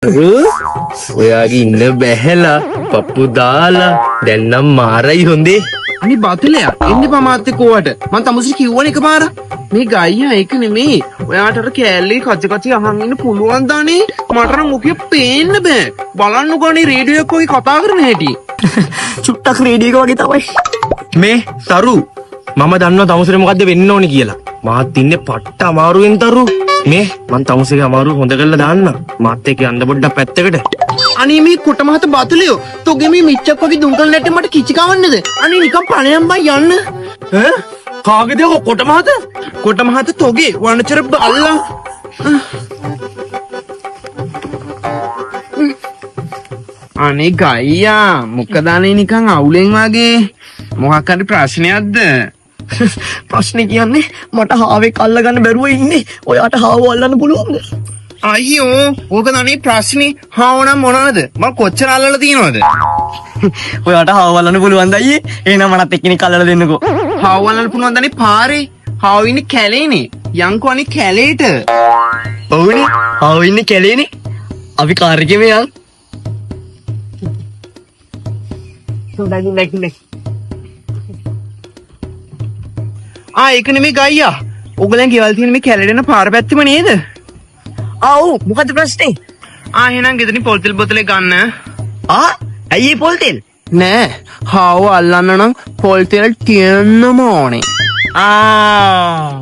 ඔයාගේ ඉන්න බැහැලා පප්පු දාලා දැන් නම් මාරයි හොඳේ. අනි බතුලයා එන්න පමාත්තේ කෝවට මං තමුසි කිව්වනේ එකපාරක් මේ ගයියා ඒක නෙමේ ඔයාට අර කෑල්ලේ කච්ච අහන් ඉන්න පුළුවන් දානේ මට නම් මොකෙ පේන්න බෑ බලන්න ගානේ රේඩියෝ එකක් වගේ කතා කරන හැටි චුට්ටක් රේඩියෝ එක වගේ තමයි මේ තරු මම දන්නවා තමුසෙට මොකද්ද වෙන්න ඕනේ කියලා. මාත් ඉන්නේ පට්ට අමාරුවෙන් තරු. මේ මං තමුසෙගේ අමාරුව හොඳ කරලා දාන්න. මාත් එක්ක යන්න පොඩ්ඩක් පැත්තකට. අනේ මේ කොට මහත බතුලියෝ තෝගේ මේ මිච්චක් වගේ දුංකල් නැට්ටේ මට කිචි කවන්නද අනේ නිකන් පණයන් බයි යන්න ඈ කාගේද කොට මහත? කොට මහත තෝගේ වනචර බල්ලා අනේ ගයියා මොකද අනේ නිකන් අවුලෙන් වගේ මොකක් හරි ප්‍රශ්නයක්ද ප්‍රශ්නේ කියන්නේ මට හාවෙක් අල්ලගන්න බැරුව ඉන්නේ ඔයාට හාව අල්ලන්න පුළුවන්ද අයියෝ ඕක දන්නේ ප්‍රශ්නේ හාවනම් මොනවද මම කොච්චර අල්ලලා තියනවද ඔයාට හාව අල්ලන්න පුළුවන්ද අයියේ එහෙනම් මටත් එක්කෙනෙක් අල්ලලා දෙන්නකෝ හාව අල්ලන්න පුළුවන් දන්නේ පාරේ හාව ඉන්නේ කැලේනේ යන්කෝ අනේ කැලේට ඔව්නේ හාව ඉන්නේ කැලේනේ අපි කාර් එකේම යන් ඒක නෙමෙයි ගයියා ඔයගලන් ගෙවල් තියෙන මේ කැලේට පාර පැත්තෙම නේද ආව් මොකද ප්‍රශ්නේ එහෙනම් ගෙදරින් පොල් තෙල් බෝතලේ ගන්න ඇයි පොල් තෙල් නෑ හාව අල්ලන්න නම් පොල් තෙල් තියෙන්නම ඕනේ ඈ